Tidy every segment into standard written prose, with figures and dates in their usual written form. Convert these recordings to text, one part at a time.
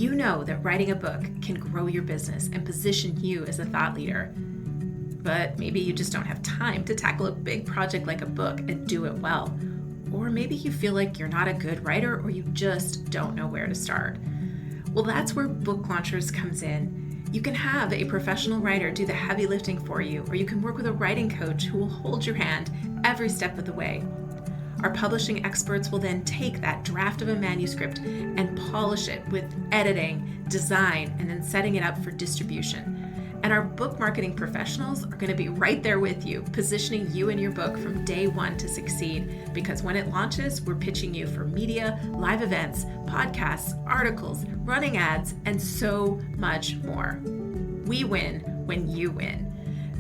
You know that writing a book can grow your business and position you as a thought leader. But maybe you just don't have time to tackle a big project like a book and do it well. Or maybe you feel like you're not a good writer or you just don't know where to start. Well, that's where Book Launchers comes in. You can have a professional writer do the heavy lifting for you, or you can work with a writing coach who will hold your hand every step of the way. Our publishing experts will then take that draft of a manuscript and polish it with editing, design, and then setting it up for distribution. And our book marketing professionals are going to be right there with you, positioning you and your book from day one to succeed. Because when it launches, we're pitching you for media, live events, podcasts, articles, running ads, and so much more. We win when you win.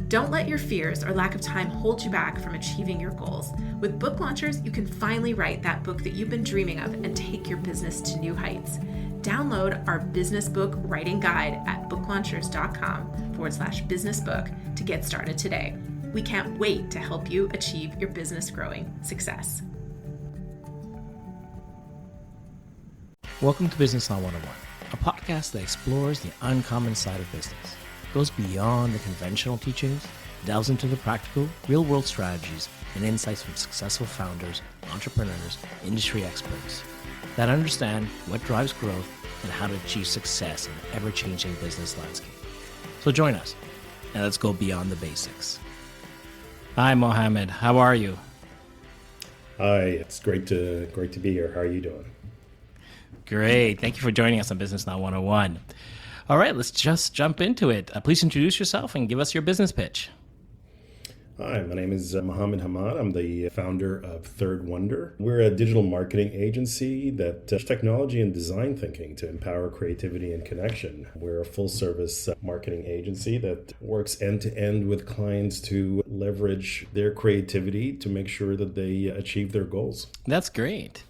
Don't let your fears or lack of time hold you back from achieving your goals. With Book Launchers, you can finally write that book that you've been dreaming of and take your business to new heights. Download our business book writing guide at booklaunchers.com/businessbook to get started today. We can't wait to help you achieve your business growing success. Welcome to Business Law 101, a podcast that explores the uncommon side of business, goes beyond the conventional teachings, delves into the practical, real-world strategies and insights from successful founders, entrepreneurs, industry experts that understand what drives growth and how to achieve success in the ever-changing business landscape. So join us, and let's go beyond the basics. Hi, Mohamed. How are you? Hi, it's great to be here. How are you doing? Great. Thank you for joining us on Business Law 101. All right, let's just jump into it. Please introduce yourself and give us your business pitch. Hi, my name is Mohamed Hamad. I'm the founder of Third Wunder. We're a digital marketing agency that does technology and design thinking to empower creativity and connection. We're a full-service marketing agency that works end-to-end with clients to leverage their creativity to make sure that they achieve their goals. That's great.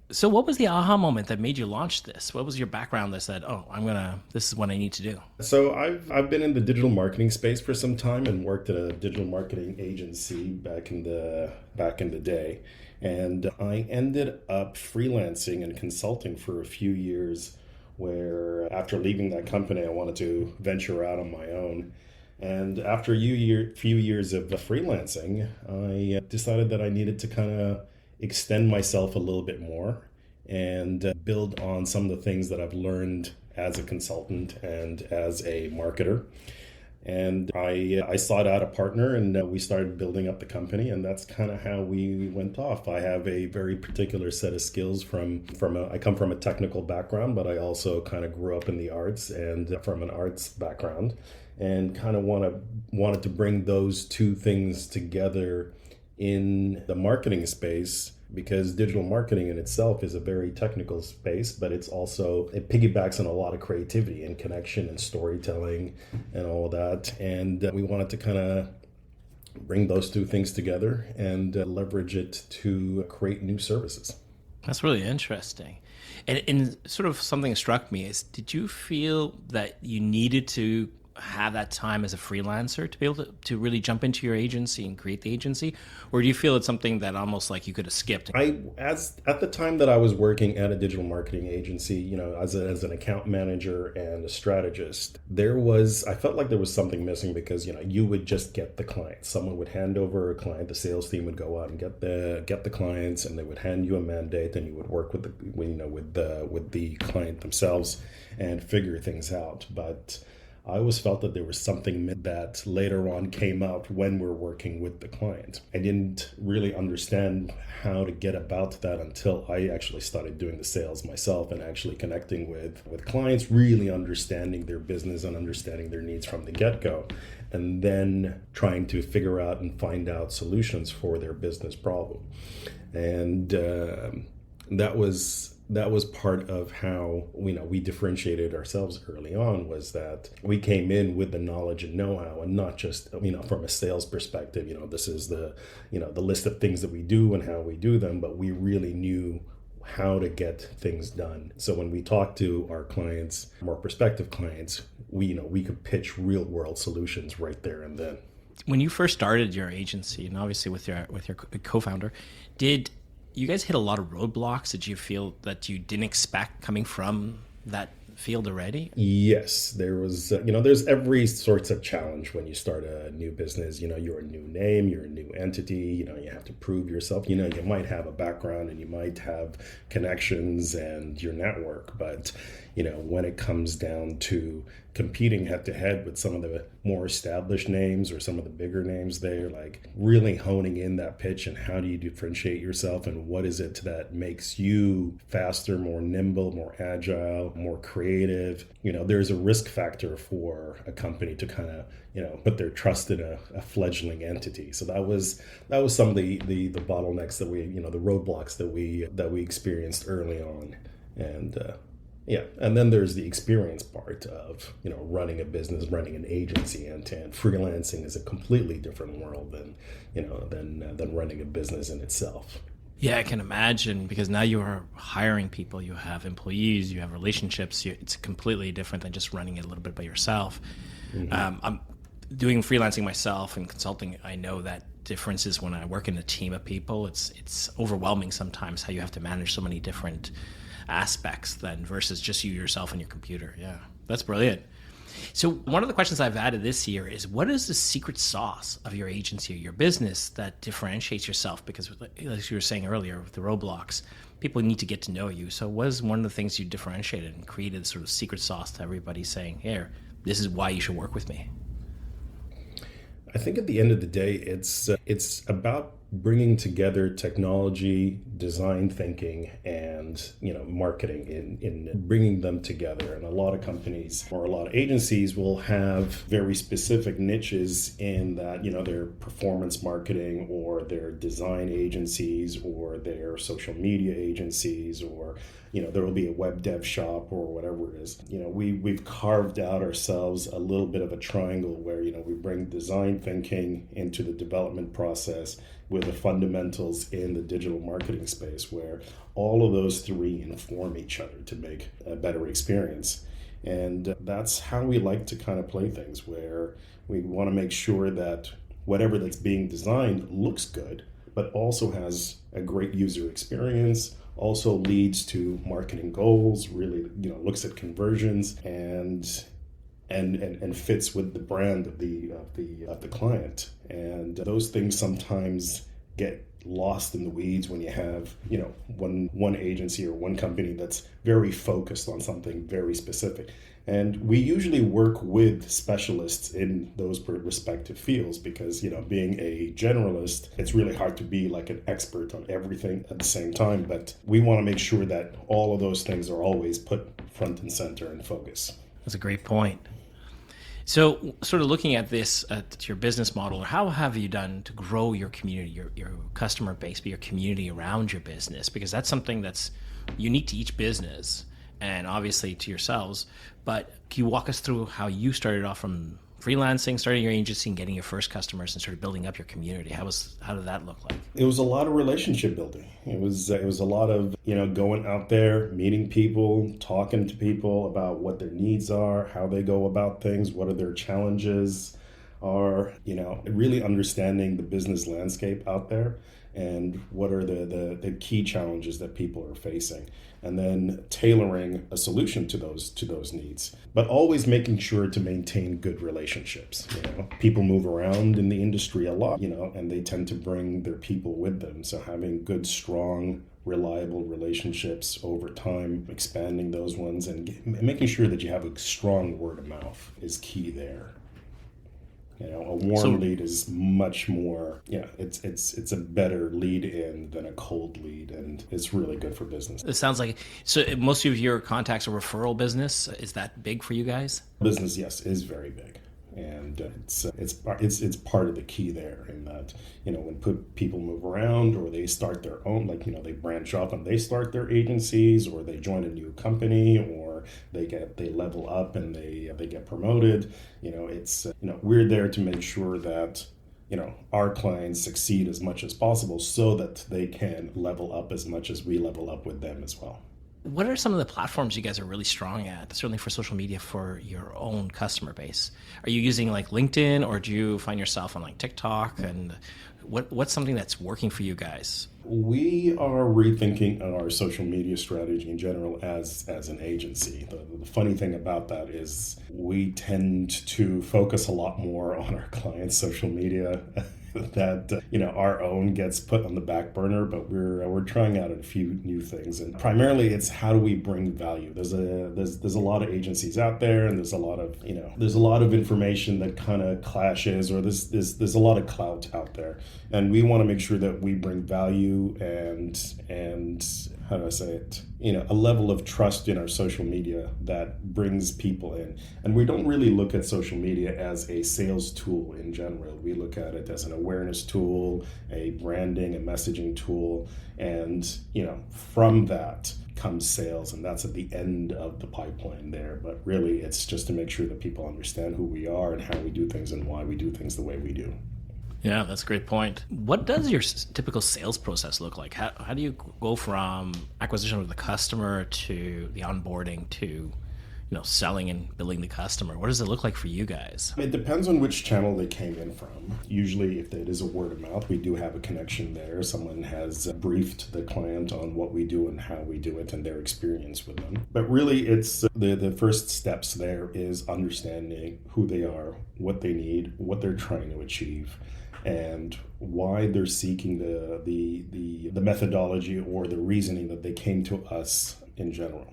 So what was the aha moment that made you launch this? What was your background that said, this is what I need to do? So I've been in the digital marketing space for some time and worked at a digital marketing agency back in the day. And I ended up freelancing and consulting for a few years where after leaving that company, I wanted to venture out on my own. And after a few years of freelancing, I decided that I needed to kind of extend myself a little bit more and build on some of the things that I've learned as a consultant and as a marketer. And I sought out a partner and we started building up the company, and that's kind of how we went off. I have a very particular set of skills I come from a technical background, but I also kind of grew up in the arts and from an arts background, and kind of wanted to bring those two things together in the marketing space, because digital marketing in itself is a very technical space, but it piggybacks on a lot of creativity and connection and storytelling and all of that. And we wanted to kind of bring those two things together and leverage it to create new services. That's really interesting. And sort of something that struck me is, did you feel that you needed to have that time as a freelancer to be able to really jump into your agency and create the agency? Or do you feel it's something that almost like you could have skipped? At the time that I was working at a digital marketing agency, as an account manager and a strategist, I felt like there was something missing, because, you would just get the client. Someone would hand over a client, the sales team would go out and get the clients, and they would hand you a mandate, and you would work with the client themselves and figure things out. But I always felt that there was something that later on came out when we're working with the client. I didn't really understand how to get about that until I actually started doing the sales myself and actually connecting with clients, really understanding their business and understanding their needs from the get-go, and then trying to figure out and find out solutions for their business problem. And that was part of how we differentiated ourselves early on, was that we came in with the knowledge and know-how, and not just from a sales perspective, this is the list of things that we do and how we do them, but we really knew how to get things done. So when we talk to our clients, our prospective clients, we could pitch real world solutions right there and then. When you first started your agency, and obviously with your co-founder, did you guys hit a lot of roadblocks that you feel that you didn't expect coming from that field already? Yes, there was, there's every sorts of challenge when you start a new business. You're a new name, you're a new entity, you have to prove yourself. You might have a background and you might have connections and your network, but, when it comes down to competing head to head with some of the more established names or some of the bigger names there, like really honing in that pitch and how do you differentiate yourself and what is it that makes you faster, more nimble, more agile, more creative. There's a risk factor for a company to kind of, put their trust in a fledgling entity. So that was some of the bottlenecks that we, the roadblocks that we experienced early on. And and then there's the experience part of, running a business, running an agency end to end. Freelancing is a completely different world than running a business in itself. Yeah, I can imagine, because now you are hiring people, you have employees, you have relationships. It's completely different than just running it a little bit by yourself. Mm-hmm. I'm doing freelancing myself and consulting. I know that differences when I work in a team of people. It's overwhelming sometimes how you have to manage so many different aspects then versus just you yourself and your computer. Yeah, that's brilliant. So one of the questions I've added this year is, what is the secret sauce of your agency or your business that differentiates yourself? Because as you were saying earlier with the roadblocks, people need to get to know you. So what is one of the things you differentiated and created sort of secret sauce to everybody saying, here, this is why you should work with me? I think at the end of the day, it's about bringing together technology, design thinking, and marketing in bringing them together. And a lot of companies or a lot of agencies will have very specific niches in that, their performance marketing or their design agencies or their social media agencies, or there will be a web dev shop or whatever it is. We've carved out ourselves a little bit of a triangle where we bring design thinking into the development process with the fundamentals in the digital marketing space, where all of those three inform each other to make a better experience. And that's how we like to kind of play things, where we want to make sure that whatever that's being designed looks good, but also has a great user experience, also leads to marketing goals, really looks at conversions and fits with the brand of the client. And those things sometimes get lost in the weeds when you have one agency or one company that's very focused on something very specific. And we usually work with specialists in those respective fields because, being a generalist, it's really hard to be like an expert on everything at the same time. But we want to make sure that all of those things are always put front and center in focus. That's a great point. So sort of looking at this, at your business model, how have you done to grow your community, your customer base, but your community around your business? Because that's something that's unique to each business and obviously to yourselves. But can you walk us through how you started off from freelancing, starting your agency and getting your first customers and sort of building up your community? How did that look like? It was a lot of relationship building. It was a lot of, going out there, meeting people, talking to people about what their needs are, how they go about things, what are their challenges are, really understanding the business landscape out there and what are the key challenges that people are facing, and then tailoring a solution to those needs, but always making sure to maintain good relationships. People move around in the industry a lot, and they tend to bring their people with them. So having good, strong, reliable relationships over time, expanding those ones, and making sure that you have a strong word of mouth is key there. A warm lead is much more, it's a better lead in than a cold lead, and it's really good for business. It sounds like, so most of your contacts are referral business. Is that big for you guys? Business, yes, is very big. And it's part of the key there in that, when people move around or they start their own, they branch off and they start their agencies, or they join a new company, or they level up and they get promoted. We're there to make sure that, our clients succeed as much as possible so that they can level up as much as we level up with them as well. What are some of the platforms you guys are really strong at, certainly for social media for your own customer base? Are you using like LinkedIn, or do you find yourself on like TikTok? And what's something that's working for you guys? We are rethinking our social media strategy in general as an agency. The funny thing about that is we tend to focus a lot more on our clients' social media that our own gets put on the back burner, but we're trying out a few new things, and primarily it's how do we bring value. There's a lot of agencies out there, and there's a lot of information that kind of clashes, or there's a lot of clout out there, and we want to make sure that we bring value and how do I say it? A level of trust in our social media that brings people in. And we don't really look at social media as a sales tool in general. We look at it as an awareness tool, a branding, a messaging tool. And, from that comes sales. And that's at the end of the pipeline there. But really, it's just to make sure that people understand who we are and how we do things and why we do things the way we do. Yeah, that's a great point. What does your typical sales process look like? How do you go from acquisition of the customer to the onboarding to selling and billing the customer? What does it look like for you guys? It depends on which channel they came in from. Usually, if it is a word of mouth, we do have a connection there. Someone has briefed the client on what we do and how we do it and their experience with them. But really, it's the first steps there is understanding who they are, what they need, what they're trying to achieve, and why they're seeking the methodology or the reasoning that they came to us in general.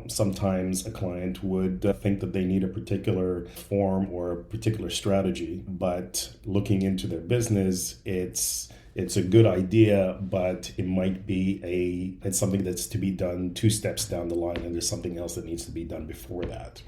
Sometimes a client would think that they need a particular form or a particular strategy, but looking into their business, it's a good idea, but it might be it's something that's to be done 2 steps down the line, and there's something else that needs to be done before that.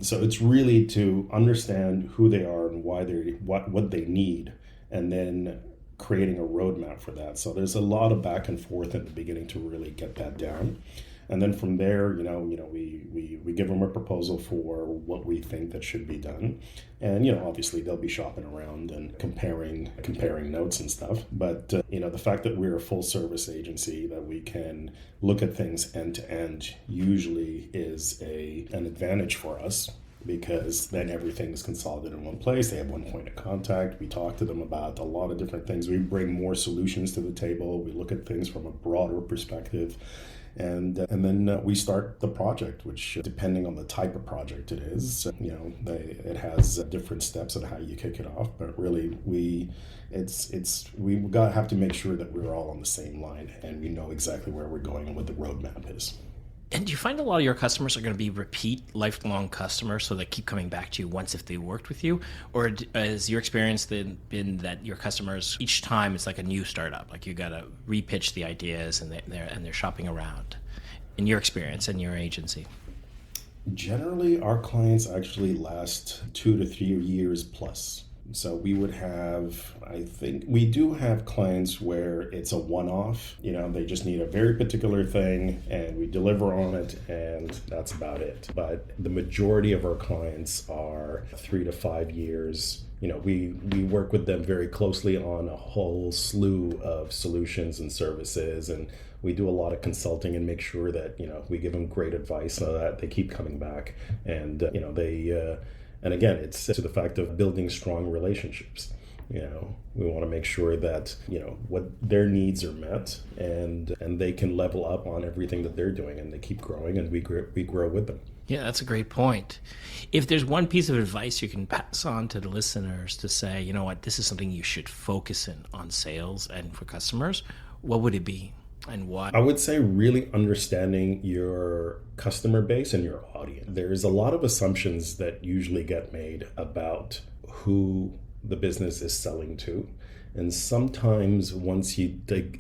So it's really to understand who they are and why what they need, and then creating a roadmap for that. So there's a lot of back and forth in the beginning to really get that down. And then from there, we give them a proposal for what we think that should be done. And, obviously they'll be shopping around and comparing notes and stuff. But, the fact that we're a full service agency, that we can look at things end to end, usually is an advantage for us, because then everything is consolidated in one place. They have one point of contact. We talk to them about a lot of different things. We bring more solutions to the table. We look at things from a broader perspective. And then we start the project, which, depending on the type of project it is, it has different steps on how you kick it off. But really, we have to make sure that we're all on the same line and we know exactly where we're going and what the roadmap is. And do you find a lot of your customers are going to be repeat lifelong customers, so they keep coming back to you once if they worked with you? Or has your experience been that your customers, each time it's like a new startup, like you got to repitch the ideas and they're shopping around? In your experience and your agency? Generally, our clients actually last 2 to 3 years plus. So we would have, I think, we do have clients where it's a one-off, they just need a very particular thing and we deliver on it and that's about it. But the majority of our clients are 3 to 5 years. We work with them very closely on a whole slew of solutions and services, and we do a lot of consulting and make sure that, we give them great advice so that they keep coming back. And, and again, it's to the fact of building strong relationships. We want to make sure that, what their needs are met and they can level up on everything that they're doing, and they keep growing and we grow with them. Yeah, that's a great point. If there's one piece of advice you can pass on to the listeners to say, this is something you should focus in on sales and for customers, what would it be and why? I would say really understanding your customer base and your audience. There's a lot of assumptions that usually get made about who the business is selling to. And sometimes once you dig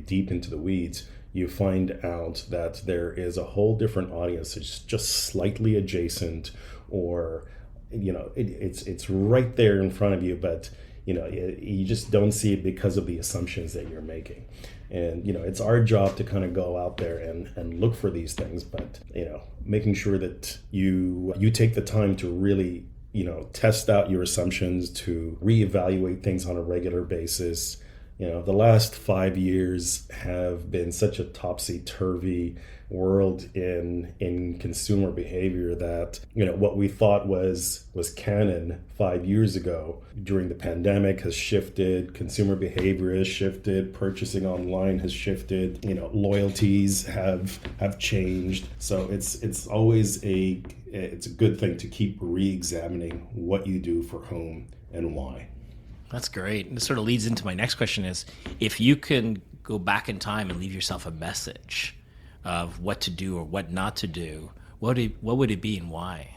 deep into the weeds, you find out that there is a whole different audience that's just slightly adjacent, or it's right there in front of you, but you just don't see it because of the assumptions that you're making. And it's our job to kind of go out there and look for these things, but making sure that you take the time to really test out your assumptions, to reevaluate things on a regular basis, The last 5 years have been such a topsy-turvy world in consumer behavior that what we thought was canon 5 years ago during the pandemic has shifted. Consumer behavior has shifted. Purchasing online has shifted. Loyalties have changed. So it's always it's a good thing to keep re-examining what you do for whom and why. That's great. And this sort of leads into my next question is, if you can go back in time and leave yourself a message of what to do or what not to do, what would it be and why?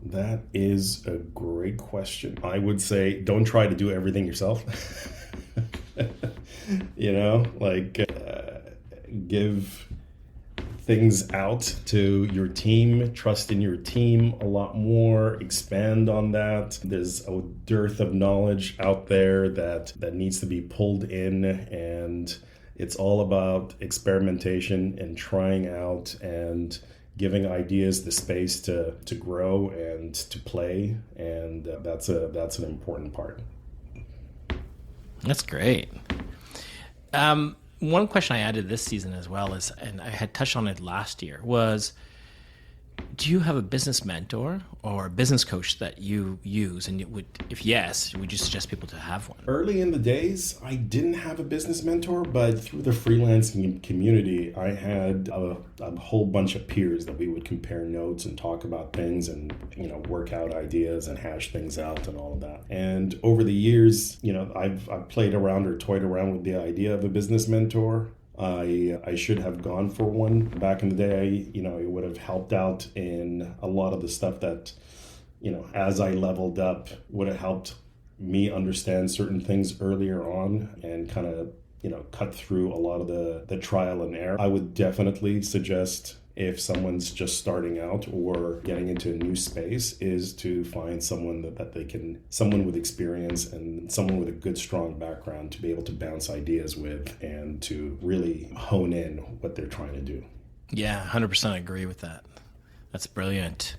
That is a great question. I would say don't try to do everything yourself. Give things out to your team, trust in your team a lot more, expand on that. There's a dearth of knowledge out there that needs to be pulled in, and it's all about experimentation and trying out and giving ideas the space to grow and to play, and that's an important part. That's great. One question I added this season as well is, and I had touched on it last year, was, do you have a business mentor or a business coach that you use? And if yes, would you suggest people to have one? Early in the days, I didn't have a business mentor, but through the freelancing community, I had a whole bunch of peers that we would compare notes and talk about things and, work out ideas and hash things out and all of that. And over the years, I've played around or toyed around with the idea of a business mentor. I should have gone for one back in the day. It would have helped out in a lot of the stuff that, as I leveled up, would have helped me understand certain things earlier on and kind of, cut through a lot of the trial and error. I would definitely suggest, if someone's just starting out or getting into a new space, is to find someone someone with experience and someone with a good, strong background to be able to bounce ideas with and to really hone in what they're trying to do. Yeah, 100% agree with that. That's brilliant.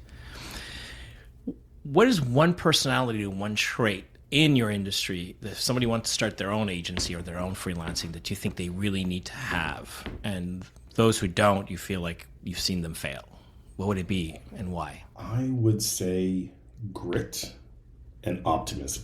What is one personality or one trait in your industry, if somebody wants to start their own agency or their own freelancing, that you think they really need to have? And those who don't, you feel like you've seen them fail. What would it be and why? I would say grit and optimism.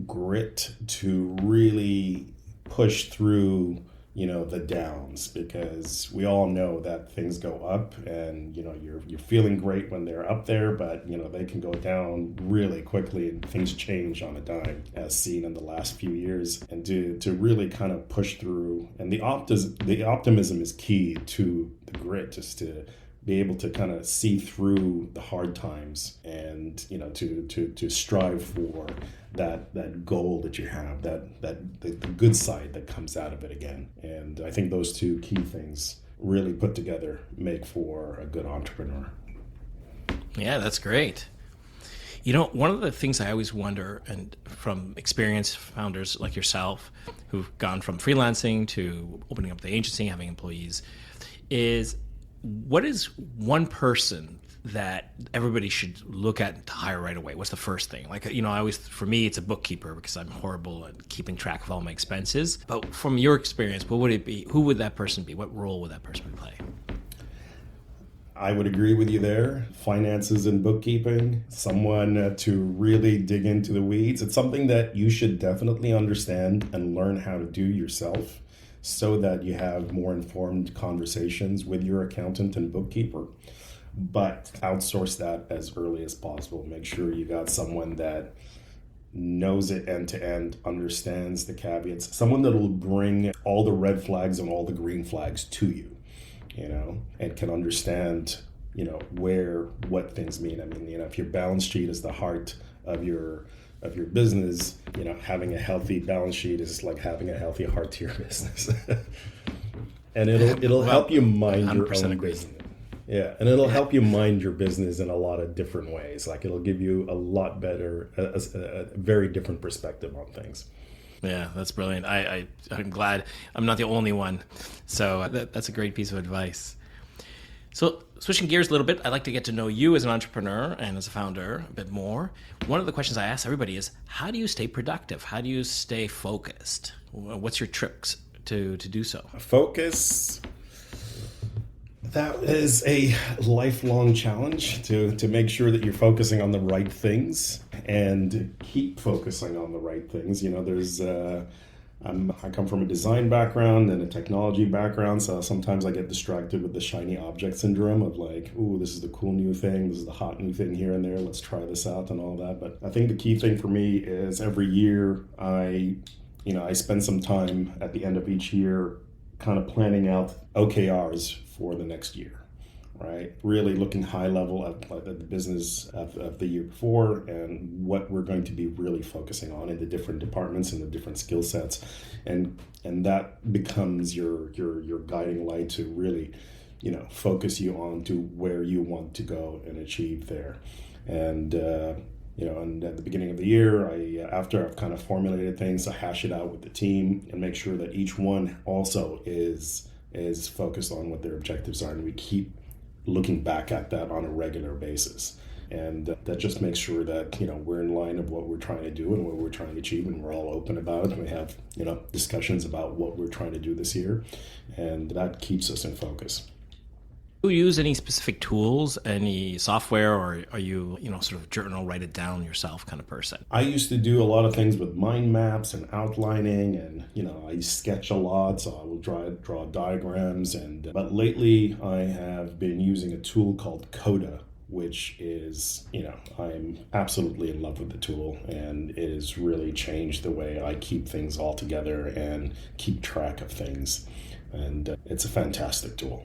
Grit to really push through, the downs, because we all know that things go up and, you're feeling great when they're up there, but, they can go down really quickly and things change on a dime, as seen in the last few years. And to really kind of push through, and the optimism is key to the grit, just to be able to kind of see through the hard times and, to strive for that goal that you have, the good side that comes out of it again. And I think those two key things really put together make for a good entrepreneur. Yeah, that's great. One of the things I always wonder, and from experienced founders like yourself who've gone from freelancing to opening up the agency, having employees, is what is one person that everybody should look at to hire right away? What's the first thing? For me, it's a bookkeeper, because I'm horrible at keeping track of all my expenses. But from your experience, what would it be? Who would that person be? What role would that person play? I would agree with you there. Finances and bookkeeping, someone to really dig into the weeds. It's something that you should definitely understand and learn how to do yourself, so that you have more informed conversations with your accountant and bookkeeper. But outsource that as early as possible. Make sure you got someone that knows it end to end, understands the caveats, someone that will bring all the red flags and all the green flags to you, and can understand, what things mean. I mean, if your balance sheet is the heart of your business, having a healthy balance sheet is like having a healthy heart to your business. And it'll help you mind your own business. Yeah, and it'll help you mind your business in a lot of different ways. Like, it'll give you a lot better, a very different perspective on things. Yeah, that's brilliant. I'm glad I'm not the only one. So that's a great piece of advice. So switching gears a little bit, I'd like to get to know you as an entrepreneur and as a founder a bit more. One of the questions I ask everybody is, how do you stay productive? How do you stay focused? What's your tricks to do so? Focus. That is a lifelong challenge to make sure that you're focusing on the right things and keep focusing on the right things. I come from a design background and a technology background, so sometimes I get distracted with the shiny object syndrome of like, ooh, this is the cool new thing, this is the hot new thing here and there, let's try this out and all that. But I think the key thing for me is every year I spend some time at the end of each year kind of planning out OKRs for the next year, right? Really looking high level at the business of the year before and what we're going to be really focusing on in the different departments and the different skill sets. And that becomes your guiding light to really, focus you on to where you want to go and achieve there. And and at the beginning of the year, after I've kind of formulated things, I hash it out with the team and make sure that each one also is focused on what their objectives are, and we keep looking back at that on a regular basis. And that just makes sure that, we're in line of what we're trying to do and what we're trying to achieve, and we're all open about it. We have, discussions about what we're trying to do this year, and that keeps us in focus. Do you use any specific tools, any software, or are you, sort of journal, write it down yourself kind of person? I used to do a lot of things with mind maps and outlining, and I sketch a lot, so I will draw diagrams. But lately, I have been using a tool called Coda, which is, I'm absolutely in love with the tool, and it has really changed the way I keep things all together and keep track of things. And it's a fantastic tool.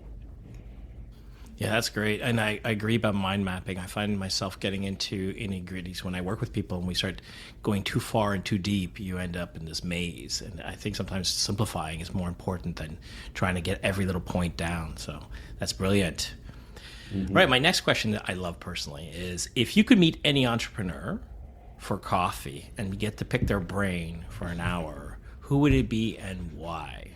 Yeah, that's great. And I agree about mind mapping. I find myself getting into nitty-gritties when I work with people, and we start going too far and too deep, you end up in this maze. And I think sometimes simplifying is more important than trying to get every little point down. So that's brilliant. Mm-hmm. Right, my next question that I love personally is, if you could meet any entrepreneur for coffee and get to pick their brain for an hour, who would it be and why?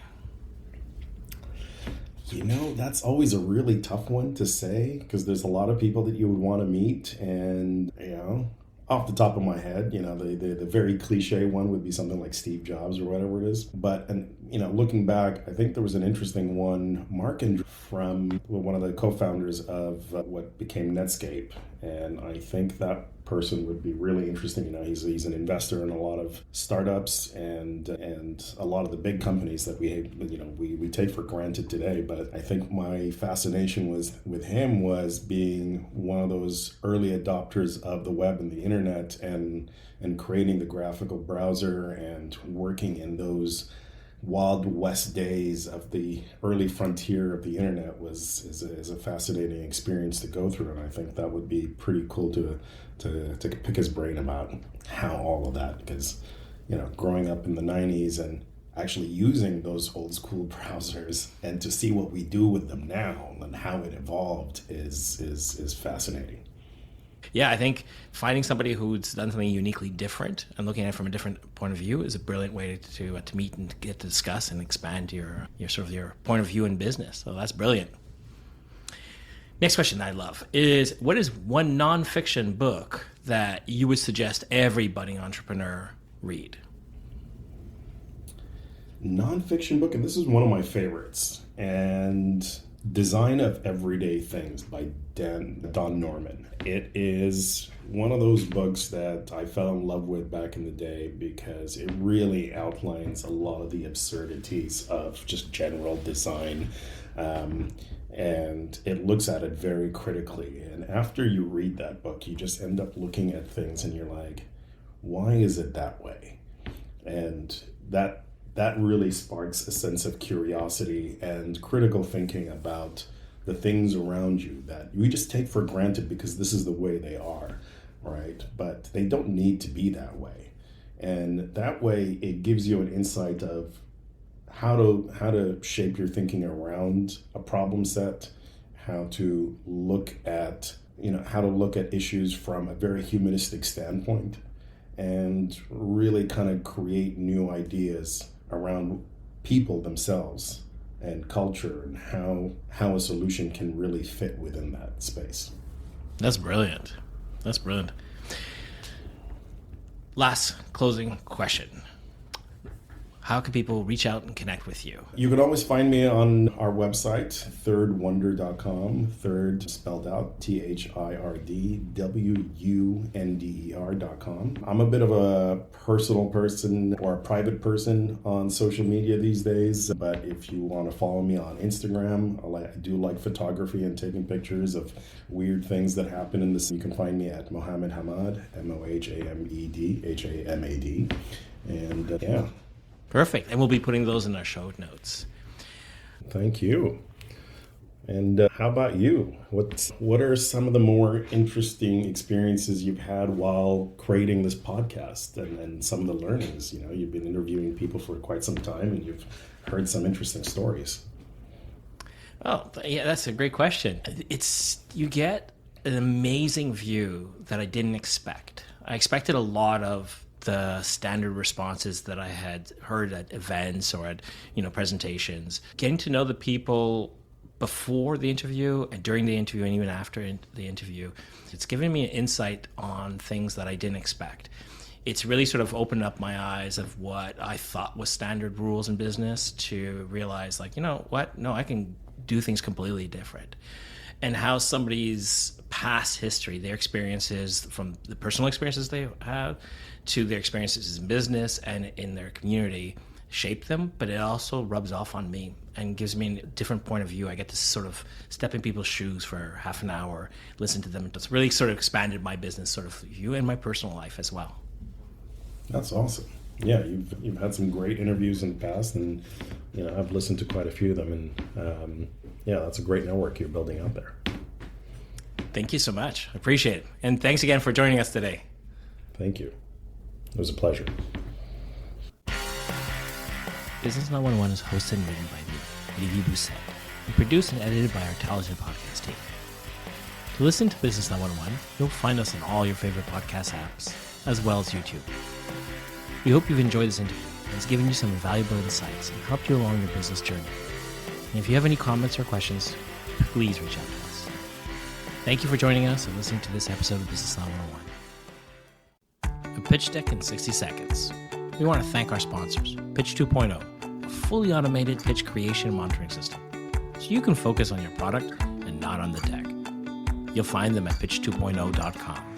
That's always a really tough one to say, because there's a lot of people that you would want to meet. And, off the top of my head, the very cliche one would be something like Steve Jobs or whatever it is. But, looking back, I think there was an interesting one, Mark and from one of the co-founders of what became Netscape. And I think that person would be really interesting. He's an investor in a lot of startups and a lot of the big companies that we take for granted today. But I think my fascination with him was being one of those early adopters of the web and the internet and creating the graphical browser and working in those Wild West days of the early frontier of the internet is a fascinating experience to go through, and I think that would be pretty cool to pick his brain about how all of that, because growing up in the 90s and actually using those old school browsers and to see what we do with them now and how it evolved is fascinating. Yeah, I think finding somebody who's done something uniquely different and looking at it from a different point of view is a brilliant way to meet and get to discuss and expand your point of view in business. So that's brilliant. Next question I love is, what is one nonfiction book that you would suggest every budding entrepreneur read? Nonfiction book, and this is one of my favorites, and Design of Everyday Things by Don Norman. It is one of those books that I fell in love with back in the day because it really outlines a lot of the absurdities of just general design, and it looks at it very critically. And after you read that book, you just end up looking at things and you're like, why is it that way? And that really sparks a sense of curiosity and critical thinking about the things around you that we just take for granted because this is the way they are, right? But they don't need to be that way. And that way it gives you an insight of how to shape your thinking around a problem set, how to look at issues from a very humanistic standpoint, and really kind of create new ideas around people themselves and culture and how a solution can really fit within that space. That's brilliant. Last closing question. How can people reach out and connect with you? You can always find me on our website, thirdwunder.com. Third spelled out THIRDWUNDER.com. I'm a bit of a personal person or a private person on social media these days, but if you want to follow me on Instagram, I do like photography and taking pictures of weird things that happen in this. You can find me at Mohamed Hamad, MOHAMED, HAMAD. And yeah. Perfect. And we'll be putting those in our show notes. Thank you. And how about you? What are some of the more interesting experiences you've had while creating this podcast and some of the learnings? You've been interviewing people for quite some time and you've heard some interesting stories. Oh, yeah, that's a great question. You get an amazing view that I didn't expect. I expected a lot of the standard responses that I had heard at events or at presentations. Getting to know the people before the interview and during the interview and even after the interview, it's given me an insight on things that I didn't expect. It's really sort of opened up my eyes of what I thought was standard rules in business to realize, like, what? No, I can do things completely different. And how somebody's past history, their experiences, from the personal experiences they have to their experiences in business and in their community, shape them, but it also rubs off on me and gives me a different point of view. I get to sort of step in people's shoes for half an hour, listen to them. It's really sort of expanded my business sort of view and my personal life as well. That's awesome. Yeah, you've had some great interviews in the past, and I've listened to quite a few of them, and that's a great network you're building out there. Thank you so much. I appreciate it. And thanks again for joining us today. Thank you. It was a pleasure. Business 911 is hosted and written by me, Levi Bousset, and produced and edited by our talented podcast team. To listen to Business 911, you'll find us on all your favorite podcast apps, as well as YouTube. We hope you've enjoyed this interview and it's given you some valuable insights and helped you along your business journey. And if you have any comments or questions, please reach out to us. Thank you for joining us and listening to this episode of Business 911. A pitch deck in 60 seconds. We want to thank our sponsors, Pitch 2.0, a fully automated pitch creation and monitoring system, so you can focus on your product and not on the tech. You'll find them at pitch2.0.com.